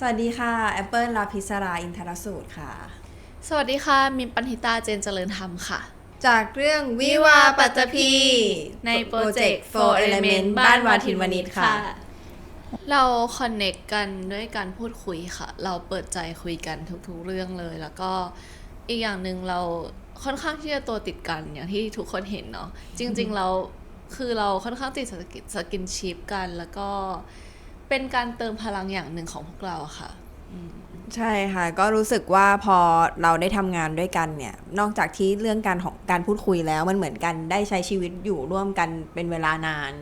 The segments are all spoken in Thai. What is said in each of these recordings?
วัสดีค่ะแอปเปิลลาพิศราอินทรสูตรค่ะสวัสดีค่ะมินปันธิตาเจนเจริญธรรมค่ะจากเรื่องวิวาปัตตภีในโปรเจกต์ Four Four Element Element บ้าบ้าน น วาว า ทิ ทิ น น ว ว ณิ ณิ ช ช ค่ะ ค่ะเราคอนเน็กกันด้วยการพูดคุยค่ะเราเปิดใจคุยกันทุกๆเรื่องเลยแล้วก็อีกอย่างหนึ่งเราค่อนข้างที่จะตัวติดกันอย่างที่ทุกคนเห็นเนาะจริงๆเราคือเราค่อนข้างติดสกินชิปกันแล้วก็เป็นการเติมพลังอย่างหนึ่งของพวกเราค่ะใช่ค่ะก็รู้สึกว่าพอเราได้ทำงานด้วยกันเนี่ยนอกจากที่เรื่องการพูดคุยแล้วมันเหมือนกันได้ใช้ชีวิตอยู่ร่วมกันเป็นเวลานาน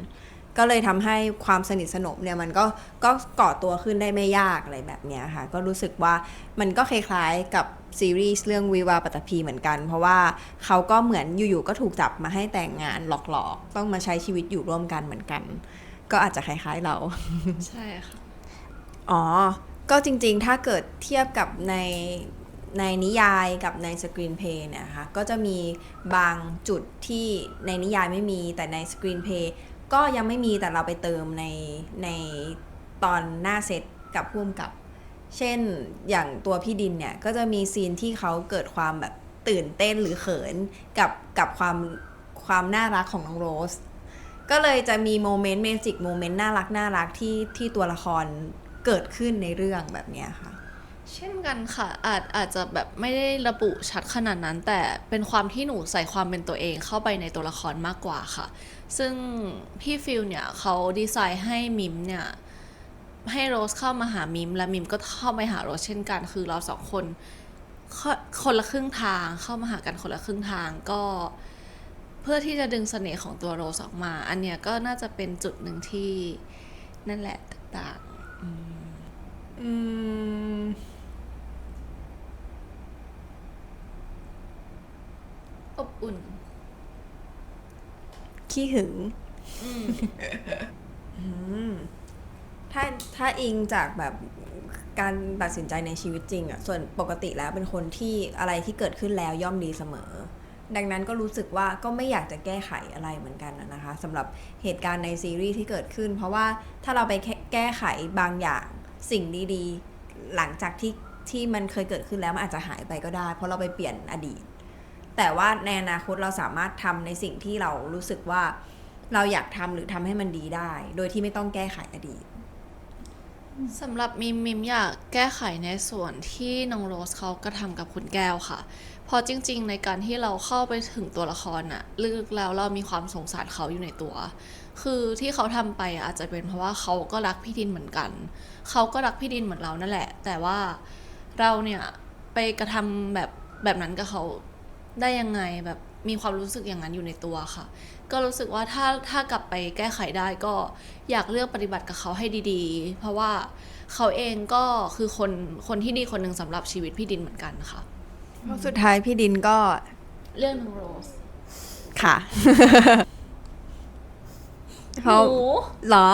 ก็เลยทำให้ความสนิทสนมเนี่ยมันก็ก่อตัวขึ้นได้ไม่ยากอะไรแบบเนี้ยค่ะก็รู้สึกว่ามันก็คล้ายๆกับซีรีส์เรื่องวิวาปัตตภีเหมือนกันเพราะว่าเขาก็เหมือนอยู่ๆก็ถูกจับมาให้แต่งงานหลอกๆต้องมาใช้ชีวิตอยู่ร่วมกันเหมือนกันก็อาจจะคล้ายๆเรา ใช่ค่ะอ๋อ ก็จริงๆ ถ้าเกิดเทียบกับในนิยายกับในสกรีนเพลย์เนี่ยค่ะก็จะมีบางจุดที่ในนิยายไม่มีแต่ในสกรีนเพลย์ก็ยังไม่มีแต่เราไปเติมในตอนหน้าเซตกับพ่วงกับเช่นอย่างตัวพี่ดินเนี่ยก็จะมีซีนที่เขาเกิดความแบบตื่นเต้นหรือเขินกับความน่ารักของน้องโรส ก็เลยจะมีโมเมนต์เมจิกโมเมนต์น่ารักที่ตัวละครเกิดขึ้นในเรื่องแบบเนี้ยค่ะเช่นกันค่ะอาจจะแบบไม่ได้ระบุชัดขนาดนั้นแต่เป็นความที่หนูใส่ความเป็นตัวเองเข้าไปในตัวละครมากกว่าค่ะซึ่งพี่ฟิลเนี่ยเขาดีไซน์ให้มิมเนี่ยให้โรสเข้ามาหามิมและมิมก็เข้าไปหาโรสเช่นกันคือเราสองคนคนละครึ่งทางเข้ามาหากันคนละครึ่งทางก็เพื่อที่จะดึงเสน่ห์ของตัวโรสออกมาอันเนี้ยก็น่าจะเป็นจุดหนึ่งที่นั่นแหละต่างอืมๆอบอุ่นขี้หึงถ้าถ้าอิงจากแบบการตัดสินใจในชีวิตจริงอะส่วนปกติแล้วเป็นคนที่อะไรที่เกิดขึ้นแล้วย่อมดีเสมอดังนั้นก็รู้สึกว่าก็ไม่อยากจะแก้ไขอะไรเหมือนกันนะคะสำหรับเหตุการณ์ในซีรีส์ที่เกิดขึ้นเพราะว่าถ้าเราไปแก้ไขบางอย่างสิ่งดีๆหลังจากที่มันเคยเกิดขึ้นแล้วมันอาจจะหายไปก็ได้เพราะเราไปเปลี่ยนอดีตแต่ว่าในอนาคตเราสามารถทำในสิ่งที่เรารู้สึกว่าเราอยากทำหรือทำให้มันดีได้โดยที่ไม่ต้องแก้ไขอดีต สำหรับมิมอยากแก้ไขในส่วนที่น้องโรสเขากระทำกับคุณแก้วค่ะเพราะจริงๆในการที่เราเข้าไปถึงตัวละครน่ะลึกๆแล้วเรามีความสงสารเขาอยู่ในตัวคือที่เขาทำไปอาจจะเป็นเพราะว่าเขาก็รักพี่ดินเหมือนกันเขาก็รักพี่ดินเหมือนเรานั่นแหละแต่ว่าเราเนี่ยไปกระทำแบบนั้นกับเขาได้ยังไงแบบมีความรู้สึกอย่างนั้นอยู่ในตัวค่ะก็รู้สึกว่าถ้ากลับไปแก้ไขได้ก็อยากเลือกปฏิบัติกับเขาให้ดีๆเพราะว่าเขาเองก็คือคนที่ดีคนหนึ่งสำหรับชีวิตพี่ดินเหมือนกันค่ะเพราะสุดท้ายพี่ดินก็เรื่องน้องโรสค่ะหเขานูเหรอ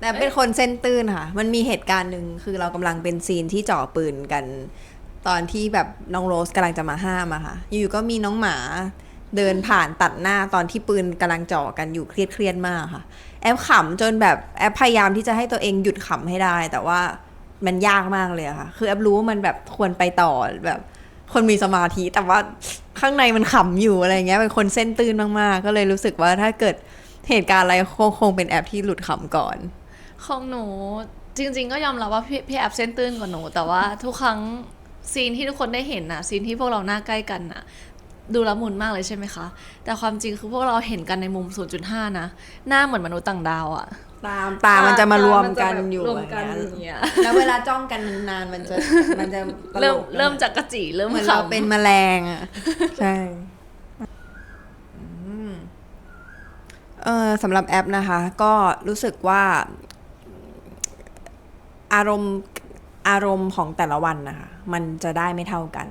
แต่เป็นคนเส้นตื้นค่ะมันมีเหตุการณ์หนึ่งคือเรากำลังเป็นซีนที่จ่อปืนกันตอนที่แบบน้องโรสกำลังจะมาห้ามอะค่ะอยู่ๆก็มีน้องหมาเดินผ่านตัดหน้าตอนที่ปืนกำลังจ่อกันอยู่เครียดมากค่ะแอปขำจนแบบแอปพยายามที่จะให้ตัวเองหยุดขำให้ได้แต่ว่ามันยากมากเลยอะค่ะคือแอปรู้ว่ามันแบบควรไปต่อแบบคนมีสมาธิแต่ว่าข้างในมันขำอยู่อะไรเงี้ยเป็นคนเส้นตื้นมากๆก็เลยรู้สึกว่าถ้าเกิดเหตุการณ์อะไรคงเป็นแอปที่หลุดขำก่อนของหนูจริงๆก็ยอมรับว่าพี่แอบเส้นตื้นกว่าหนูแต่ว่าทุกครั้งซีนที่ทุกคนได้เห็นน่ะซีนที่พวกเราหน้าใกล้กันน่ะดูละมุนมากเลยใช่ไหมคะแต่ความจริงคือพวกเราเห็นกันในมุม 0.5 นะหน้าเหมือนมนุษย์ต่างดาวอะตามันจะมารวมกันอยู่รวมอย่างกันเงี้ยอย่างเงี้ยแล้วเวลาจ้องกันนานๆมันจะตลกเริ่มจากกระจีเริ่มเหมือนขเราเป็นแมลงอ่ะใช่สำหรับแอปนะคะก็รู้สึกว่าอารมณ์อารมณ์ของแต่ละวันนะคะมันจะได้ไม่เท่ากัน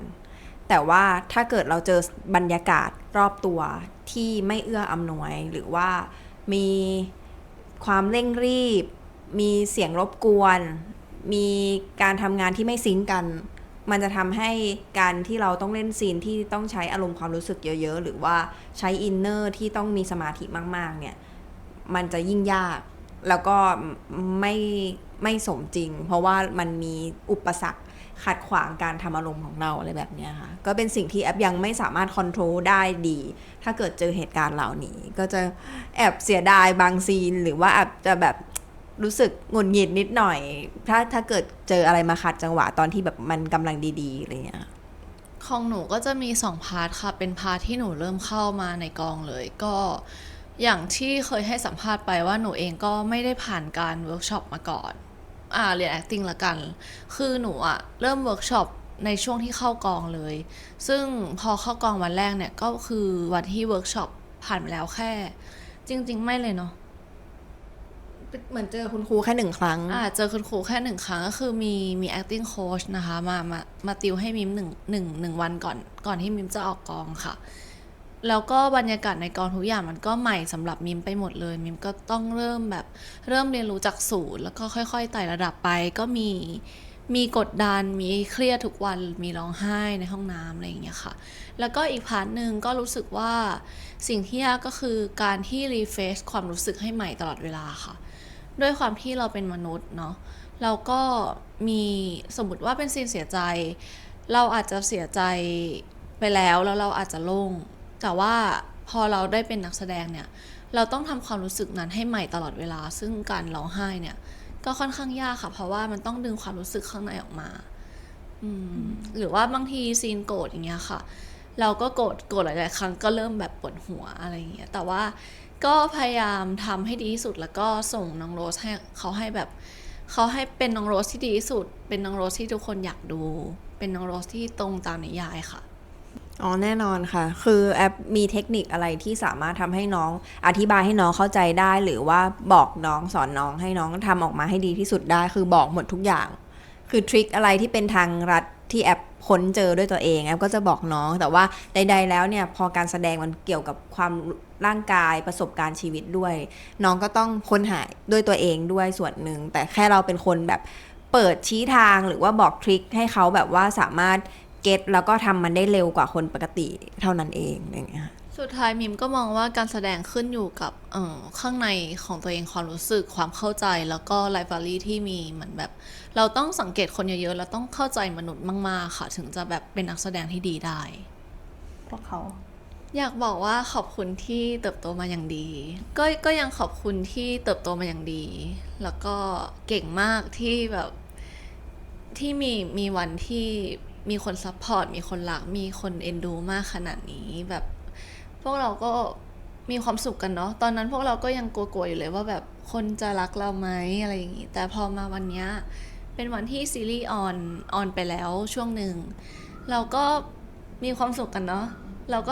แต่ว่าถ้าเกิดเราเจอบรรยากาศรอบตัวที่ไม่เอื้ออำนวยหรือว่ามีความเร่งรีบมีเสียงรบกวนมีการทำงานที่ไม่ซิงก์กันมันจะทำให้การที่เราต้องเล่นซีนที่ต้องใช้อารมณ์ความรู้สึกเยอะๆหรือว่าใช้อินเนอร์ที่ต้องมีสมาธิมากๆเนี่ยมันจะยิ่งยากแล้วก็ไม่ ไม่สมจริง เพราะว่ามันมีอุปสรรคขัดขวางการทำอารมณ์ของเราอะไรแบบเนี้ยค่ะก็เป็นสิ่งที่แอปยังไม่สามารถคอนโทรลได้ดี ถ้าเกิดเจอเหตุการณ์เหล่านี้ก็จะแอบเสียดายบางซีนหรือว่าอาจจะแบบรู้สึกหงุดหงิดนิดหน่อยถ้าเกิดเจออะไรมาขัดจังหวะตอนที่แบบมันกำลังดีๆอะไรเงี้ยของหนูก็จะมี2 พาร์ทค่ะ เป็นพาร์ทที่หนูเริ่มเข้ามาในกองเลย ก็อย่างที่เคยให้สัมภาษณ์ไปว่าหนูเองก็ไม่ได้ผ่านการเวิร์กช็อปมาก่อนเรียน acting ละกัน คือหนูเริ่มเวิร์กช็อปในช่วงที่เข้ากองเลย ซึ่งพอเข้ากองวันแรกเนี่ยก็คือวันที่เวิร์กช็อปผ่านไปแล้วแค่ จริงๆไม่เลยเนาะ เหมือนเจอคุณครูแค่1 ครั้งเจอคุณครูแค่1 ครั้งก็คือมี acting coach นะคะมาติวให้มิมหนึ่งวันก่อนที่มิมจะออกกองค่ะแล้วก็บรรยากาศในกองทุกอย่างมันก็ใหม่สำหรับมิมไปหมดเลยมิมก็ต้องเริ่มเรียนรู้จากศูนย์แล้วก็ค่อยๆไต่ระดับไปก็มีกดดันมีเครียดทุกวันมีร้องไห้ในห้องน้ำอะไรอย่างเงี้ยค่ะแล้วก็อีกพาร์ทหนึ่งก็รู้สึกว่าสิ่งที่ยากก็คือการที่รีเฟรชความรู้สึกให้ใหม่ตลอดเวลาค่ะด้วยความที่เราเป็นมนุษย์เนาะเราก็มีสมมติว่าเป็นซีนเสียใจเราอาจจะเสียใจไปแล้วเราอาจจะโล่งแต่ว่าพอเราได้เป็นนักแสดงเนี่ยเราต้องทำความรู้สึกนั้นให้ใหม่ตลอดเวลาซึ่งการร้องไห้เนี่ยก็ค่อนข้างยากค่ะเพราะว่ามันต้องดึงความรู้สึกข้างในออกมาหรือว่าบางทีซีนโกรธอย่างเงี้ยค่ะเราก็โกรธหลายๆครั้งก็เริ่มแบบปวดหัวอะไรอย่างเงี้ยแต่ว่าก็พยายามทำให้ดีที่สุดแล้วก็ส่งน้องโรสให้เขาให้เป็นน้องโรสที่ดีที่สุดเป็นน้องโรสที่ทุกคนอยากดูเป็นน้องโรสที่ตรงตามนิยายค่ะอ๋อแน่นอนค่ะคือแอปมีเทคนิคอะไรที่สามารถทำให้น้องอธิบายให้น้องเข้าใจได้หรือว่าบอกน้องสอนน้องให้น้องทำออกมาให้ดีที่สุดได้คือบอกหมดทุกอย่างคือทริคอะไรที่เป็นทางลัดที่แอปค้นเจอด้วยตัวเองแอปก็จะบอกน้องแต่ว่าใดๆแล้วเนี่ยพอการแสดงมันเกี่ยวกับความร่างกายประสบการณ์ชีวิตด้วยน้องก็ต้องค้นหาด้วยตัวเองด้วยส่วนหนึ่งแต่แค่เราเป็นคนแบบเปิดชี้ทางหรือว่าบอกทริคให้เขาแบบว่าสามารถเก็ตแล้วก็ทำมันได้เร็วกว่าคนปกติเท่านั้นเองอย่างเงี้ยสุดท้ายมิมก็มองว่าการแสดงขึ้นอยู่กับข้างในของตัวเองความรู้สึกความเข้าใจแล้วก็ไลฟ์บรารีที่มีเหมือนแบบเราต้องสังเกตคนเยอะๆแล้วต้องเข้าใจมนุษย์มากๆค่ะถึงจะแบบเป็นนักแสดงที่ดีได้พวกเขาอยากบอกว่าขอบคุณที่เติบโตมาอย่างดีก็ยังขอบคุณที่เติบโตมาอย่างดีแล้วก็เก่งมากที่แบบที่มีวันที่มีคนซัพพอร์ตมีคนรักมีคนเอ็นดูมากขนาดนี้แบบพวกเราก็มีความสุขกันเนาะตอนนั้นพวกเราก็ยังกลัวๆอยู่เลยว่าแบบคนจะรักเราไหมอะไรอย่างงี้แต่พอมาวันนี้เป็นวันที่ซีรีส์ออนไปแล้วช่วงหนึ่งเราก็มีความสุขกันเนาะเราก็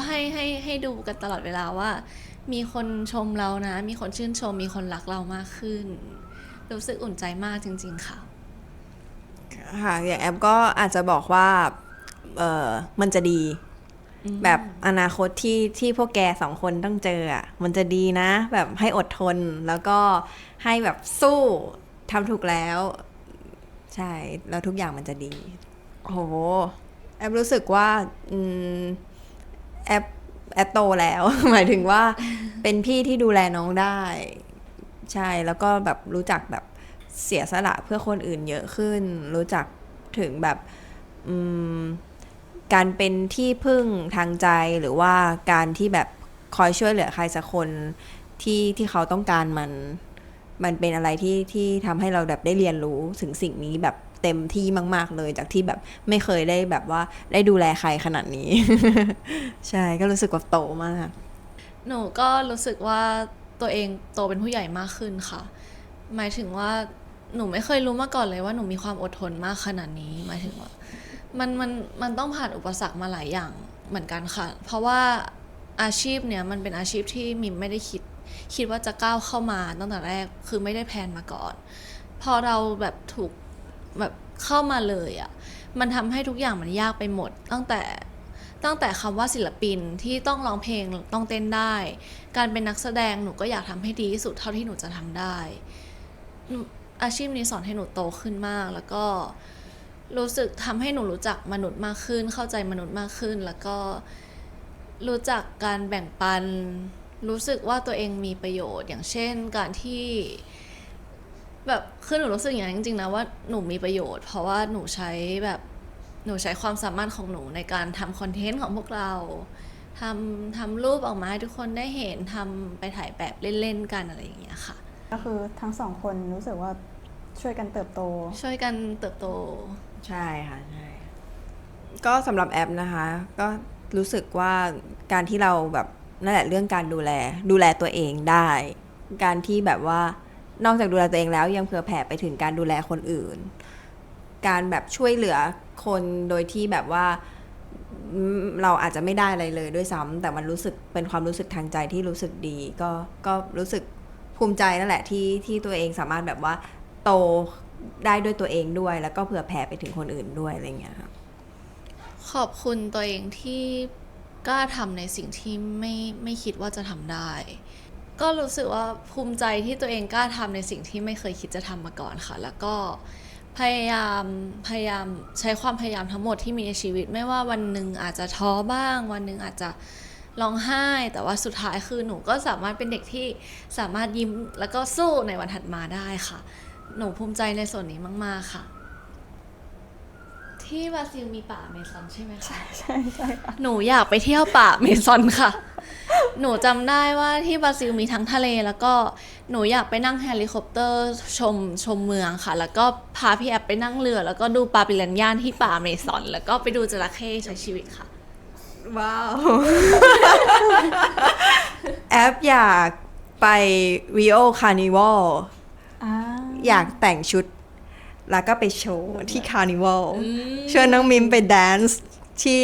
ให้ดูกันตลอดเวลาว่ามีคนชมเรานะมีคนชื่นชมมีคนรักเรามากขึ้นรู้สึกอุ่นใจมากจริงๆค่ะค่ะอย่างแอปก็อาจจะบอกว่ามันจะดีแบบอนาคตที่พวกแก2 คนต้องเจอมันจะดีนะแบบให้อดทนแล้วก็ให้แบบสู้ทำถูกแล้วใช่แล้วทุกอย่างมันจะดีโอ้โหแอปรู้สึกว่าแอปแอปโตแล้ว หมายถึงว่าเป็นพี่ที่ดูแลน้องได้ใช่แล้วก็แบบรู้จักแบบเสียสละเพื่อคนอื่นเยอะขึ้นรู้จักถึงแบบการเป็นที่พึ่งทางใจหรือว่าการที่แบบคอยช่วยเหลือใครสักคนที่เขาต้องการมันเป็นอะไรที่ทำให้เราแบบได้เรียนรู้ถึงสิ่งนี้แบบเต็มที่มากๆเลยจากที่แบบไม่เคยได้แบบว่าได้ดูแลใครขนาดนี้ ใช่ก็รู้สึกว่าโตมากหนูก็รู้สึกว่าตัวเองโตเป็นผู้ใหญ่มากขึ้นค่ะหมายถึงว่าหนูไม่เคยรู้มาก่อนเลยว่าหนูมีความอดทนมากขนาดนี้หมายถึงว่ามันต้องผ่านอุปสรรคมาหลายอย่างเหมือนกันค่ะเพราะว่าอาชีพเนี้ยมันเป็นอาชีพที่มิมไม่ได้คิดว่าจะก้าวเข้ามาตั้งแต่แรกคือไม่ได้แพลนมาก่อนพอเราแบบถูกแบบเข้ามาเลยมันทำให้ทุกอย่างมันยากไปหมดตั้งแต่คำว่าศิลปินที่ต้องร้องเพลงต้องเต้นได้การเป็นนักแสดงหนูก็อยากทำให้ดีที่สุดเท่าที่หนูจะทำได้อาชีพนี้สอนให้หนูโตขึ้นมากแล้วก็รู้สึกทำให้หนูรู้จักมนุษย์มากขึ้นเข้าใจมนุษย์มากขึ้นแล้วก็รู้จักการแบ่งปันรู้สึกว่าตัวเองมีประโยชน์อย่างเช่นการที่ แบบคือหนูรู้สึกอย่างนั้นจริงๆนะว่าหนูมีประโยชน์ เพราะว่าหนูใช้ความสามารถของหนูในการทำคอนเทนต์ของพวกเราทำรูปออกมาให้ทุกคนได้เห็นทำไปถ่ายแบบเล่นๆกันอะไรอย่างเงี้ยค่ะ ก็คือทั้งสองคนรู้สึกว่าช่วยกันเติบโต ช่วยกันเติบโต ใช่ค่ะใช่ก็สำหรับแอปนะคะ ก็รู้สึกว่าการที่เราแบบนั่นแหละเรื่องการดูแลตัวเองได้ การที่แบบว่านอกจากดูแลตัวเองแล้วยังเผื่อแผ่ไปถึงการดูแลคนอื่น การแบบช่วยเหลือคนโดยที่แบบว่าเราอาจจะไม่ได้อะไรเลยด้วยซ้ำแต่มันรู้สึกเป็นความรู้สึกทางใจที่รู้สึกดีก็รู้สึกภูมิใจนั่นแหละที่ตัวเองสามารถแบบว่าโตได้ด้วยตัวเองด้วย แล้วก็เผื่อแผ่ไปถึงคนอื่นด้วยอะไรเงี้ยค่ะ ขอบคุณตัวเองที่กล้าทำในสิ่งที่ไม่คิดว่าจะทำได้ ก็รู้สึกว่าภูมิใจที่ตัวเองกล้าทำในสิ่งที่ไม่เคยคิดจะทำมาก่อนค่ะ แล้วก็พยายามใช้ความพยายามทั้งหมดที่มีในชีวิต ไม่ว่าวันหนึ่งอาจจะท้อบ้าง วันหนึ่งอาจจะร้องไห้ แต่ว่าสุดท้ายคือหนูก็สามารถเป็นเด็กที่สามารถยิ้มแล้วก็สู้ในวันถัดมาได้ค่ะ หนูภูมิใจในส่วนนี้มากๆค่ะ ที่บราซิลมีป่าเมซอนใช่ไหมคะ ใช่ค่ะ หนูอยากไปเที่ยวป่าเมซอนค่ะ หนูจำได้ว่าที่บราซิลมีทั้งทะเล แล้วก็หนูอยากไปนั่งเฮลิคอปเตอร์ชมเมืองค่ะ แล้วก็พาพี่แอปไปนั่งเรือ แล้วก็ดูปลาปิรันย่าที่ป่าเมซอน แล้วก็ไปดูจระเข้ใช้ชีวิตค่ะ ว้าว แอปอยากไป Rio Carnival อยากแต่งชุด แล้วก็ไปโชว์ที่ Carnival ชวนน้องมิมไปแดนซ์ที่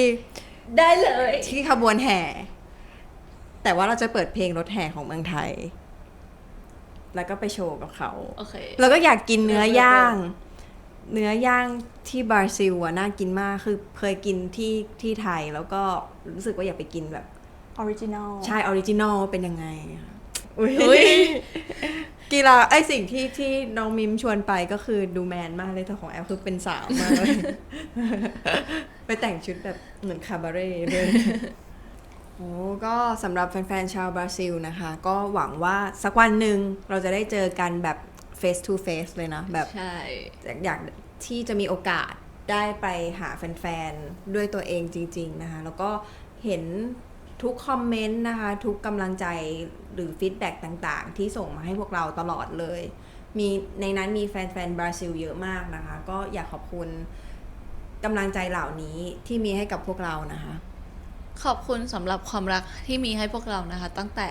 ได้เลย ที่ขบวนแห่ แต่ว่าเราจะเปิดเพลงรถแห่ของเมืองไทย แล้วก็ไปโชว์กับเขา โอเค แล้วก็อยากกินเนื้อย่างที่บราซิลอะน่ากินมาก คือเคยกินที่ไทย แล้วก็รู้สึกว่าอยากไปกินแบบ ออริจินอล ใช่ออริจินอลเป็นยังไงอะอุ๊ย อุ๊ย กีฬาสิ่งที่น้องมิมชวนไปก็คือดูแมนมากเลยแต่ของแอลคือเป็นสาวมากเลย ไปแต่งชุดแบบเหมือนคาบาเร่เลย โอ้ก็สำหรับแฟนๆชาวบราซิลนะคะ ก็หวังว่าสักวันหนึ่งเราจะได้เจอกันแบบ face to face เลยนะแบบ ใช่ อยากที่จะมีโอกาสได้ไปหาแฟนๆ ด้วยตัวเองจริงๆนะคะ แล้วก็เห็นทุกคอมเมนต์นะคะ ทุกกำลังใจหรือฟีดแบ็กต่างๆ ที่ส่งมาให้พวกเราตลอดเลย มีในนั้นมีแฟนๆ บราซิลเยอะมากนะคะ ก็อยากขอบคุณกำลังใจเหล่านี้ที่มีให้กับพวกเรานะคะ ขอบคุณสำหรับความรักที่มีให้พวกเรานะคะ ตั้งแต่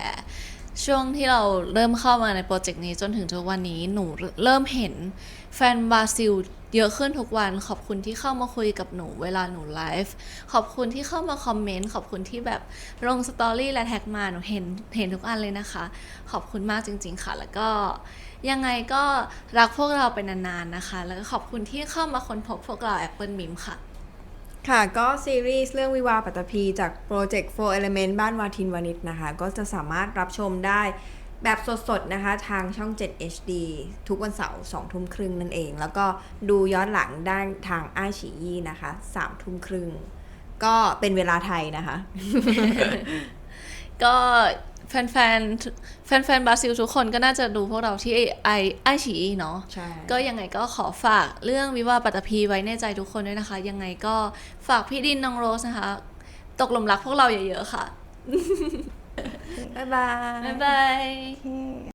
ช่วงที่เราเริ่มเข้ามาในโปรเจกต์นี้จนถึงทุกวันนี้หนูเริ่มเห็นแฟนบราซิลเยอะขึ้นทุกวัน ขอบคุณที่เข้ามาคุยกับหนูเวลาหนูไลฟ์ขอบคุณที่เข้ามาคอมเมนต์ขอบคุณที่แบบลงสตอรี่และแท็กมาหนูเห็นทุกอันเลยนะคะ ขอบคุณมากจริงๆค่ะ แล้วก็ยังไงก็รักพวกเราไปนานๆนะคะ แล้วก็ขอบคุณที่เข้ามาค้นพบพวกเรา Apple Mim ค่ะ ค่ะก็ซีรีส์เรื่องวิวาห์ปัตตภีจากโปรเจกต์ 4 Element บ้านวาทินวานิชนะคะ ก็จะสามารถรับชมได้แบบสดๆนะคะทางช่อง 7 HD ทุกวันเสาร์ 2 ทุ่มครึ่งนั่นเอง แล้วก็ดูย้อนหลังได้ทางอ้ายฉียี่นะคะ 3 ทุ่มครึ่ง ก็เป็นเวลาไทยนะคะ ก็แฟนบราซิลทุกคนก็น่าจะดูพวกเราที่ไอฉีเนาะ ใช่ ก็ยังไงก็ขอฝากเรื่องวิวาห์ปัตตภีไว้ในใจทุกคนด้วยนะคะ ยังไงก็ฝากพี่ดินน้องโรสนะคะ ตกหลุมรักพวกเราเยอะๆค่ะ บ๊ายบาย บ๊ายบาย ที่